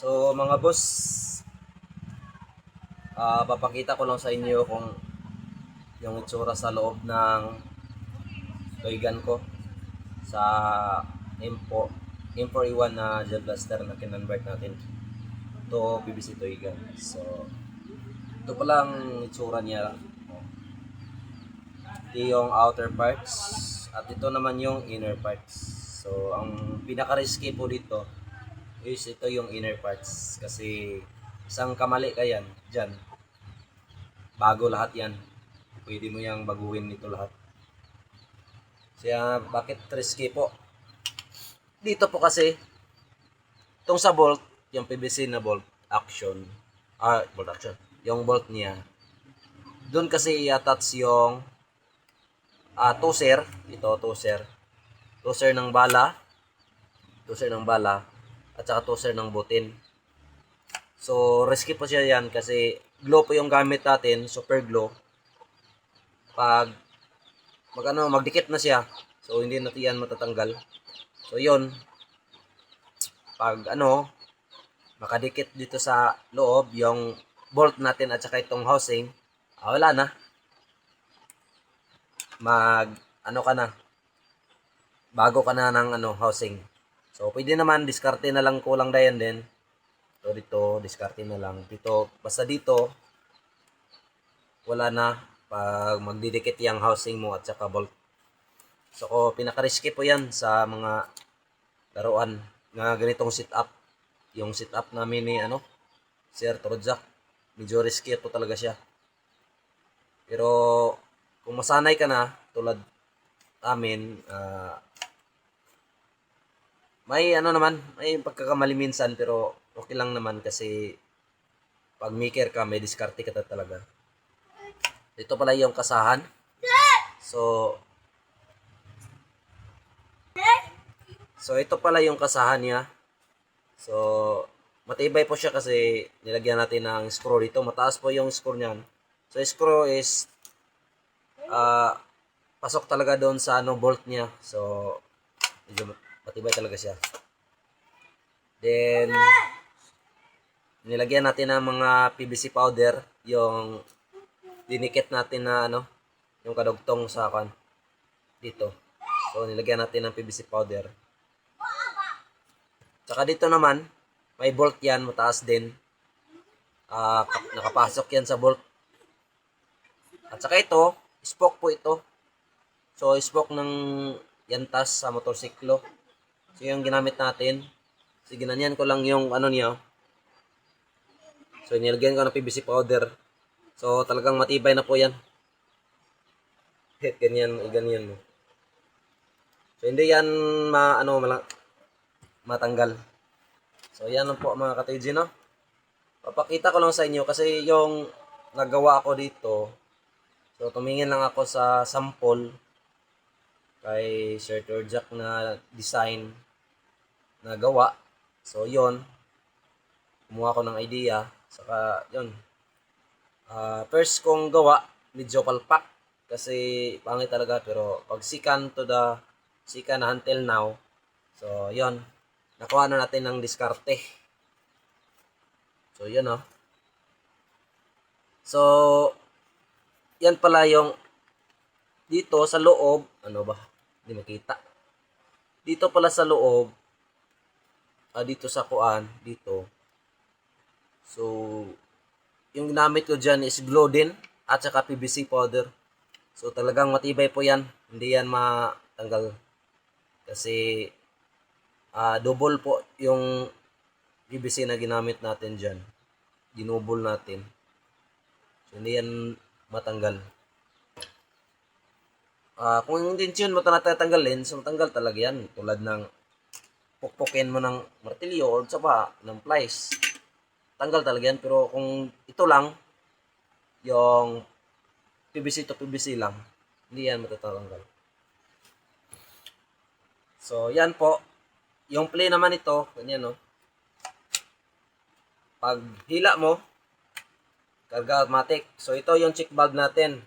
So mga boss, papakita ko lang sa inyo kung yung itsura sa loob ng toy gun ko sa M4A1 na gel blaster na kinonvert natin to PVC toy gun. So ito pa lang itsura niya. Ito yung outer parts at ito naman yung inner parts. So ang pinaka-risky po dito is ito yung inner parts kasi isang kamali ka yan dyan, bago lahat yan. Pwede mo yang baguhin nito lahat. Kaya bakit risky po? Dito po kasi, itong sa bolt, yung PVC na bolt action, bolt action, yung bolt niya, doon kasi i-attach yung toser, ito toser ng bala, at saka toser ng butin. So, risky po siya yan kasi glue po yung gamit natin, super glue. Pag magdikit na siya, so hindi natin yan matatanggal. So yun, pag makadikit dito sa loob yung bolt natin at saka itong housing, wala na. Ka na, bago ka na ng housing. So pwede naman diskarte na lang, kulang dayan din. So dito diskarte na lang. Dito basta dito wala na pag magdidikit yung housing mo at saka bolt. So pinaka-risky po yan sa mga laruan nga ganitong setup. Yung setup namin ni Sir Trojak, medyo risky po talaga siya. Pero kung masanay ka na tulad amin, may may pagkakamali minsan pero okay lang naman kasi pag maker ka may diskarte ka talaga. Ito pala yung kasahan. So ito pala yung kasahan niya. So matibay po siya kasi nilagyan natin ng screw dito. Mataas po yung screw niyan. So screw is pasok talaga doon sa bolt niya. So medyo matibay talaga siya. Then nilagyan natin ng mga PVC powder, yung dinikit natin na yung kadugtong sa dito. So nilagyan natin ng PVC powder. Tsaka dito naman, may bolt yan, mataas din. Nakapasok yan sa bolt. At saka ito, spoke po ito. So, spoke ng yantas sa motorsiklo. So, yung ginamit natin. So, ginanyan ko lang yung niya. So, nilagyan ko ng PVC powder. So, talagang matibay na po yan. Ganyan mo. So, hindi yan matanggal. So yan lang po mga ka-TG, no? Papakita ko lang sa inyo kasi yung nagawa ako dito. So tumingin lang ako sa sample kay Sir Torjak na design na gawa. So yon, kumuha ko ng idea. Saka yon, first kong gawa, medyo palpak kasi pangit talaga. Pero pag second na until now, so yon, nakuha na natin ng diskarte. So, yun So, yan pala yung dito sa loob. Ano ba? Hindi makita. Dito pala sa loob, dito sa dito. So, yung ginamit ko dyan is glue din at saka PVC powder. So, talagang matibay po yan. Hindi yan matanggal. Kasi double po yung PVC na ginamit natin dyan. Ginubol natin. So, hindi yan matanggal. Kung yung intensyon mo natatanggalin, so matanggal talaga yan. Tulad ng pukpukin mo ng martilyo or saba ng plies. Tanggal talaga yan. Pero kung ito lang, yung PVC to PVC lang, hindi yan matatanggal. So, yan po. Yung play naman ito, ganyan pag hila mo, karga automatic. So ito yung check valve natin.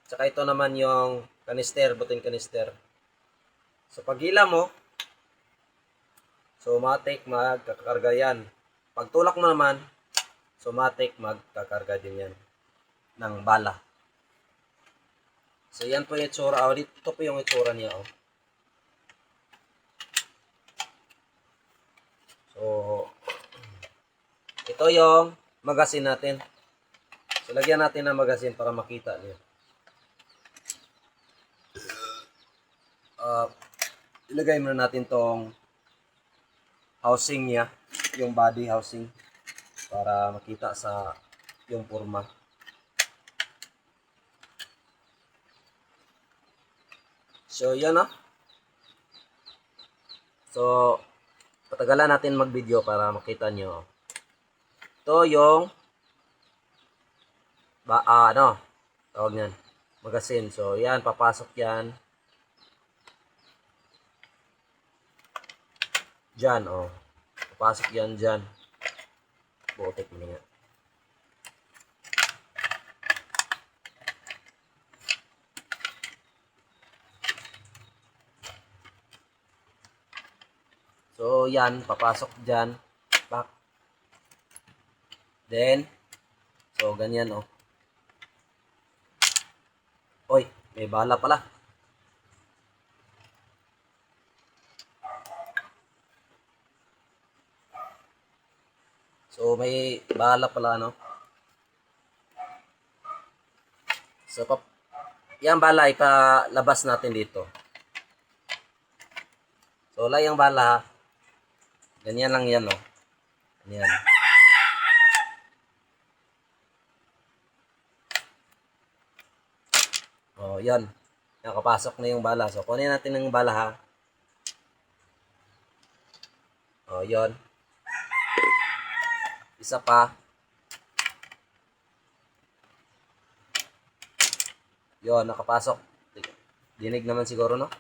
Saka ito naman yung kanister, butin kanister. So pag hila mo, so automatic magkakarga yan. Pag tulak mo naman, automatic magkakarga din yan ng bala. So, yan po yung itsura. Oh, dito po yung itsura niya. Oh. So, ito yung magazine natin. So, lagyan natin ng magazine para makita niyo. Ilagay muna natin tong housing niya, yung body housing, para makita sa yung forma. So, yan na. So, patagalan natin mag-video para makita nyo. Ito yung tawag niyan, magazine. So, yan, papasok yan. Diyan, oh. Papasok yan dyan. Butik mo nga. So, yan, papasok dyan. Back. Then, so, ganyan, oh. Oy, may bala pala. So, may bala pala, no? So, yan bala, ipalabas natin dito. So, wala yung bala. Ganyan lang yan, no? Ganyan. Oh, yan. Nakapasok na yung bala. So, kunin natin ng bala, ha? Oh, yan. Isa pa. Yon, nakapasok. Dinig naman siguro, no?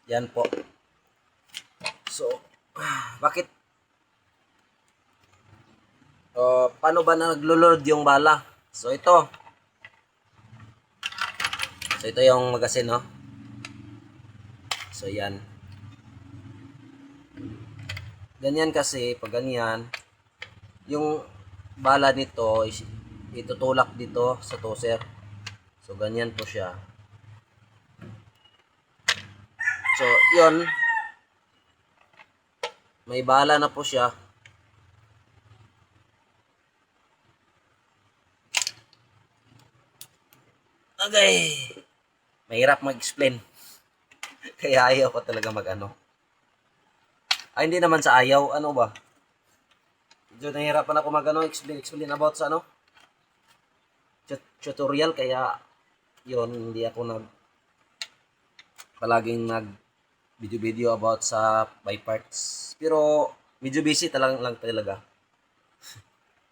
Yan po. So, bakit? Paano ba naglo-load yung bala? So, ito. So, ito yung magazine, no? So, yan. Ganyan kasi, pag ganyan, yung bala nito, itutulak dito sa toser. So, ganyan po siya. So, yun. May bala na po siya. Okay. Mahirap mag-explain. Kaya ayaw ko talaga mag-ano. Ay, hindi naman sa ayaw. Ano ba? Medyo nahihirapan ako mag-ano, explain about sa ano. Tutorial. Kaya, yun, hindi ako palaging video about sa by parts. Pero, medyo busy lang talaga.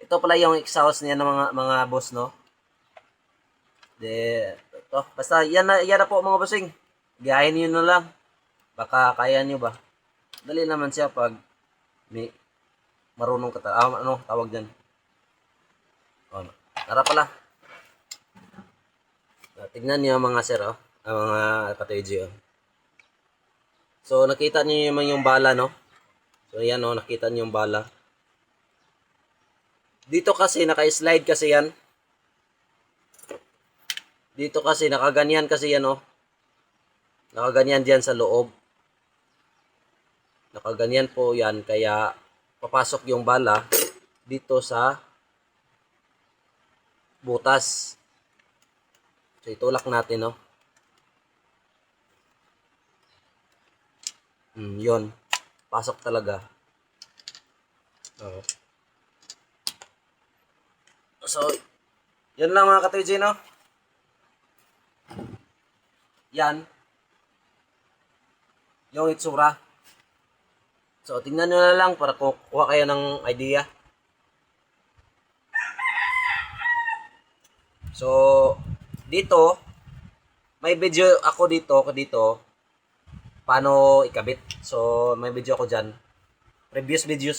Ito pala yung exhaust niya ng mga boss, no? Ito. Basta, yan na po mga bossing. Gayahin nyo na lang. Baka kaya nyo ba? Dali naman siya pag may marunong ka tawag dyan. Oh, tara pala. Tignan nyo mga sir, oh. Ang mga ka-TG, oh. So, nakita nyo naman yung bala, no? So, yan, oh. Nakita nyo yung bala. Dito kasi, naka-slide kasi yan. Dito kasi, nakaganyan kasi yan, oh. Nakaganyan dyan sa loob. Nakaganyan po yan, kaya papasok yung bala dito sa butas. So, itulak natin, no? Yun. Pasok talaga. Oh. So, yun lang mga ka-TG, no? Yan. Yung itsura. So, tingnan nyo na lang para kuha kayo ng idea. So, dito, may video ako dito, paano ikabit. So, may video ako dyan. Previous video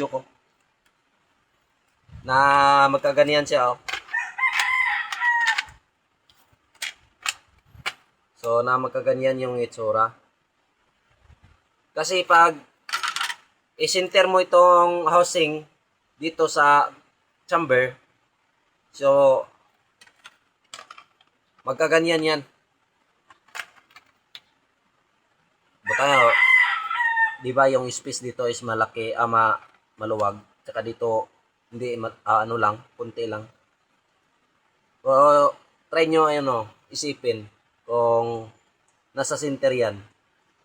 ko. Na magkaganiyan siya, oh. So, So, na magkaganyan yung itsura. Kasi pag isinter mo itong housing dito sa chamber, so, magkaganyan yan. Baka, di ba yung space dito is malaki, maluwag. Tsaka dito, hindi, ano lang, punti lang. So, try nyo, isipin kung nasa center yan.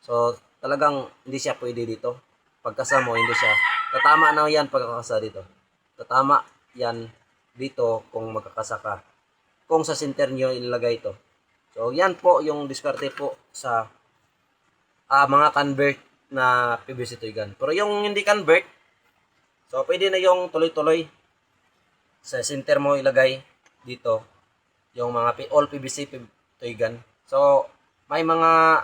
So, talagang hindi siya pwede dito. Pagkasa mo, hindi siya. Tatama na yan pagkakasa dito. Tatama yan dito kung magkakasa ka. Kung sa center nyo ilagay ito. So, yan po yung diskarte po sa mga convert na PVC toy gun. Pero yung hindi convert, so pwede na yung tuloy-tuloy. Sa center mo ilagay dito yung mga all PVC toy gun. So, may mga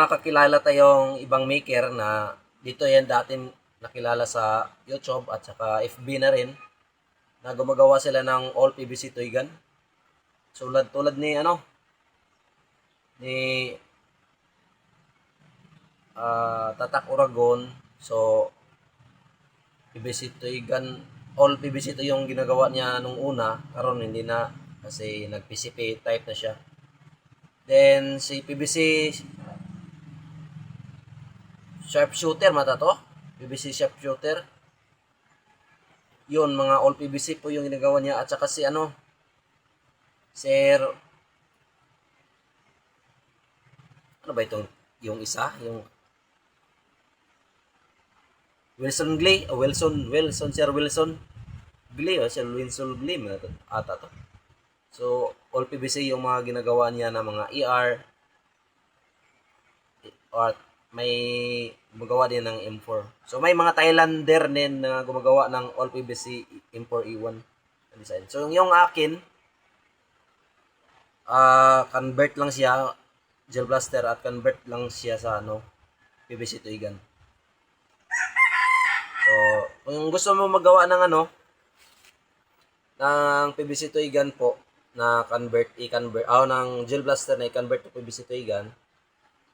kakilala tayong ibang maker na dito yan dating nakilala sa YouTube at saka FB na rin na gumagawa sila ng all PVC toy gun. Tulad ni Tatak Uragon. So, PVC toy gun, all PVC to yung ginagawa niya nung una, karon hindi na kasi nag-PCP type na siya. Then si PVC sharpshooter mata to, PVC sharpshooter. Yun, mga all PVC po yung ginagawa niya at saka si Sir ano ba itong yung isa, yung Wilson Glay, Sir Wilson Glay, Sir Wilson Glay ata to. So, all PVC yung mga ginagawa niya na mga ER or may gumagawa din ng M4. So, may mga Thailander din na gumagawa ng all PVC M4 E1 design. So, yung akin, convert lang siya, gel blaster at convert lang siya sa PVC toy gun. So, kung gusto mo magawa ng ng PVC toy gun po na i-convert ng gel blaster na i-convert to PVC toy gun.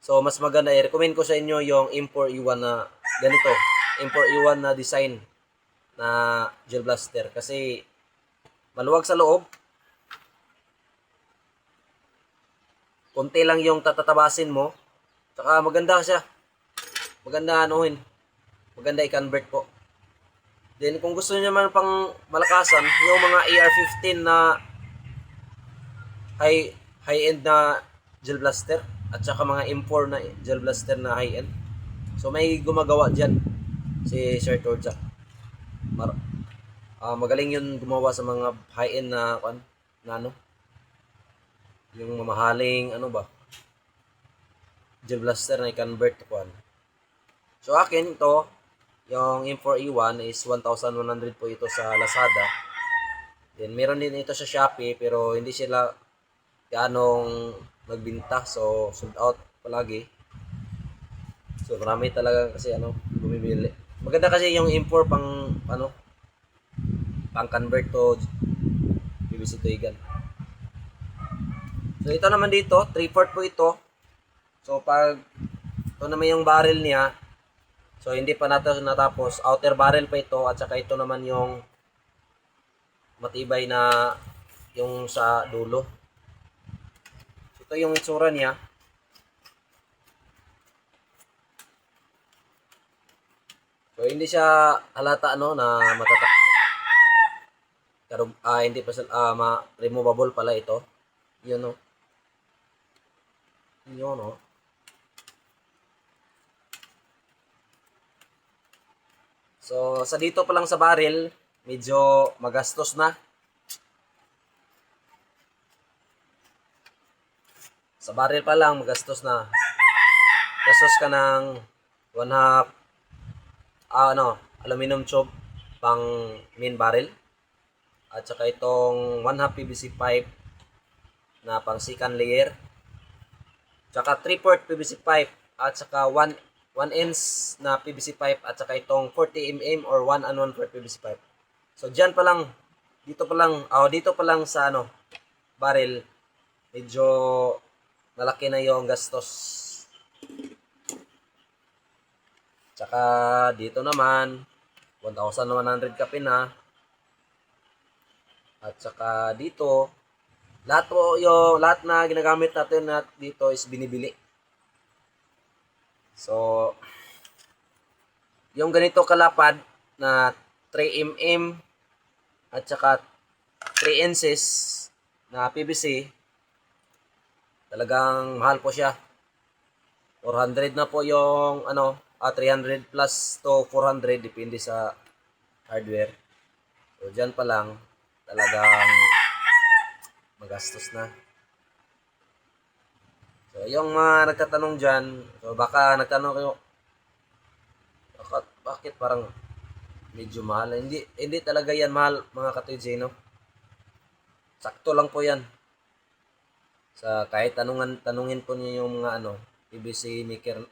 So, mas maganda i-recommend ko sa inyo yung M4 E1 na ganito, M4 E1 na design na gel blaster kasi maluwag sa loob. Konti lang yung tatatabasin mo. Saka maganda siya. Maganda maganda i-convert po. Then kung gusto niyo naman pang malakasan, yung mga AR-15 na high-end na gel blaster at saka mga M4 na gel blaster na high-end. So may gumagawa diyan si Sir Torja. Magaling yun gumawa sa mga high-end na yung mamahaling gel blaster na i-convert to So akin ito, yung M4E1 is 1,100 po ito sa Lazada. Then meron din ito sa Shopee pero hindi sila ganong nagbinta, so sold out palagi. So marami talaga kasi bumibili. Maganda kasi yung M4 pang convert to PVC toy gun. So ito naman dito, 3/4 po ito. So pag ito naman yung barrel niya, so hindi pa natapos, outer barrel pa ito at saka ito naman yung matibay na yung sa dulo. So, ito yung itsura niya. So hindi siya halata na matatak. Hindi pa removable pala ito. Yun Yun So, sa dito pa lang sa barrel, medyo magastos na. Sa barrel pa lang, magastos na. Gastos ka ng 1/2 aluminum tube pang main barrel. At saka itong 1/2 PVC pipe na pang second layer. Tsaka 3/4 PVC pipe at saka 1 inch na PVC pipe at saka itong 40 mm or 1 and 1/4 PVC pipe. So diyan pa lang, dito pa lang sa barrel, medyo malaki na yung gastos. Tsaka dito naman 1,100 kape na. At saka dito lahat na ginagamit natin dito is binibili. So yung ganito kalapad na 3mm at saka 3 inches na PVC, talagang mahal po siya. 400 na po yung 300 plus to 400 depende sa hardware. So dyan pa lang talagang magastos na. So yung mga nagtatanong dyan, so baka nagtanong kayo, bakit parang medyo mahal? Hindi talaga yan mahal mga ka-TJ, no? Sakto lang po yan. Sa kahit tanungin po niyo yung mga PVC maker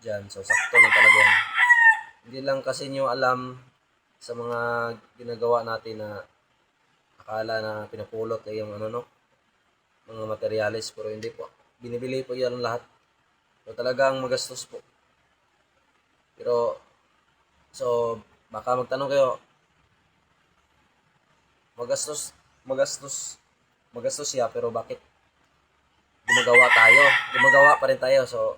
dyan, so sakto lang talaga yan. Hindi lang kasi niyo alam sa mga ginagawa natin na akala na pinapulot yung mga materialis, pero hindi po. Binibili po yan lahat. So talagang magastos po. Pero so baka magtanong kayo, magastos siya, pero bakit gumagawa pa rin tayo? So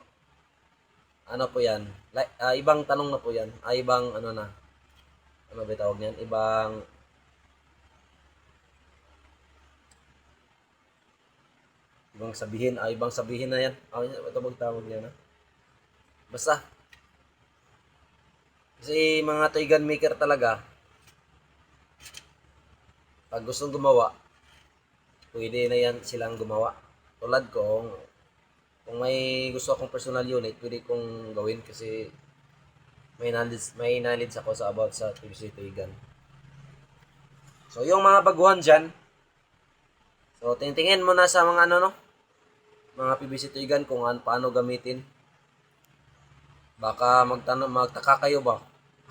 po yan, ibang tanong na po yan, ibang ba tawag niyan, ibang sabihin na yan. Ito magtawag niya na. Basta kasi mga toy gun maker talaga, pag gustong gumawa, pwede na yan silang gumawa. Tulad ko, kung may gusto akong personal unit, pwede kong gawin kasi may knowledge ako about sa PVC toy gun. So yung mga baguhan dyan, so tingin mo na sa mga mga PVC toy gun kung paano gamitin. Baka magtaka kayo ba?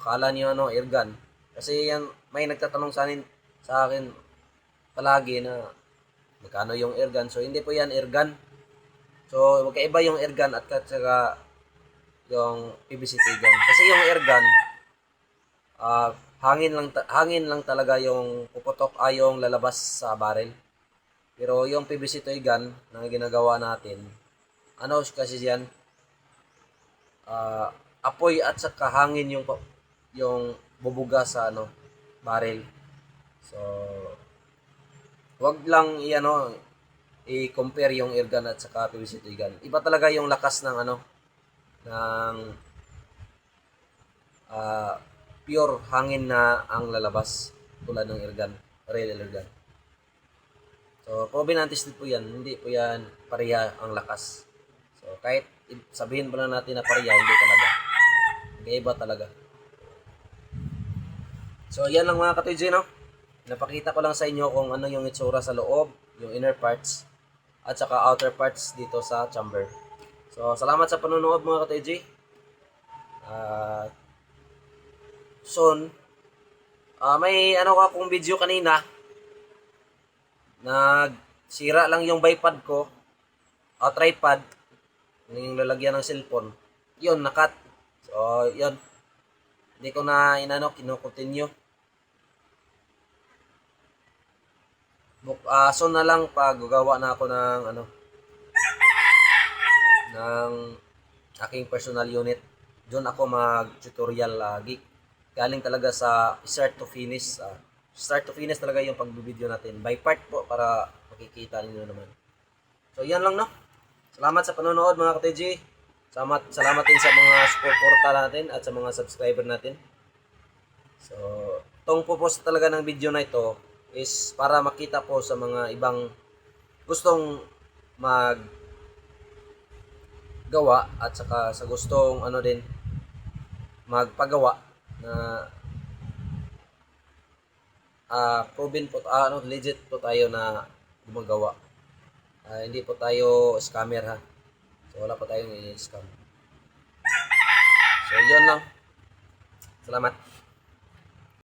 Akala niyo air gun. Kasi yan, may nagtatanong sa akin palagi na magkano yung air gun. So hindi po yan air gun. So magkaiba yung air gun at saka yung PVC toy gun. Kasi yung air gun, hangin lang talaga yung puputok yung lalabas sa barrel. Pero yung PVC toy gun na ginagawa natin, kasi yan, apoy at saka hangin yung bubuga sa barrel. So wag lang i-compare yung air gun at saka PVC toy gun. Iba talaga yung lakas ng pure hangin na ang lalabas tulad ng air gun, real air gun. So proven and tested po yan, hindi po yan pareha ang lakas. So kahit sabihin pa lang natin na pareha, hindi talaga. Iba talaga. So yan lang mga ka-TJ, no? Napakita ko lang sa inyo kung ano yung itsura sa loob, yung inner parts, at saka outer parts dito sa chamber. So salamat sa panonood mga ka-TJ. Soon, may akong video kanina, nagsira lang yung bipod ko, tripod, yung lalagyan ng cellphone. Yun, nakat. So, yun. Hindi ko na kino-continue. Soon na lang pag gagawa na ako ng aking personal unit. Doon ako mag-tutorial lagi. Galing talaga sa start to finish. Start to finish talaga yung pag-video natin. By part po para makikita niyo naman. So, yan lang, no? Salamat sa panonood mga ka-TJ. Salamat din sa mga suporta natin at sa mga subscriber natin. So, itong purpose talaga ng video na ito is para makita po sa mga ibang gustong maggawa at saka sa gustong din magpagawa na proven po, legit po tayo na gumagawa. Hindi po tayo scammer, ha. So wala pa tayong i-scam. So yun lang. Salamat.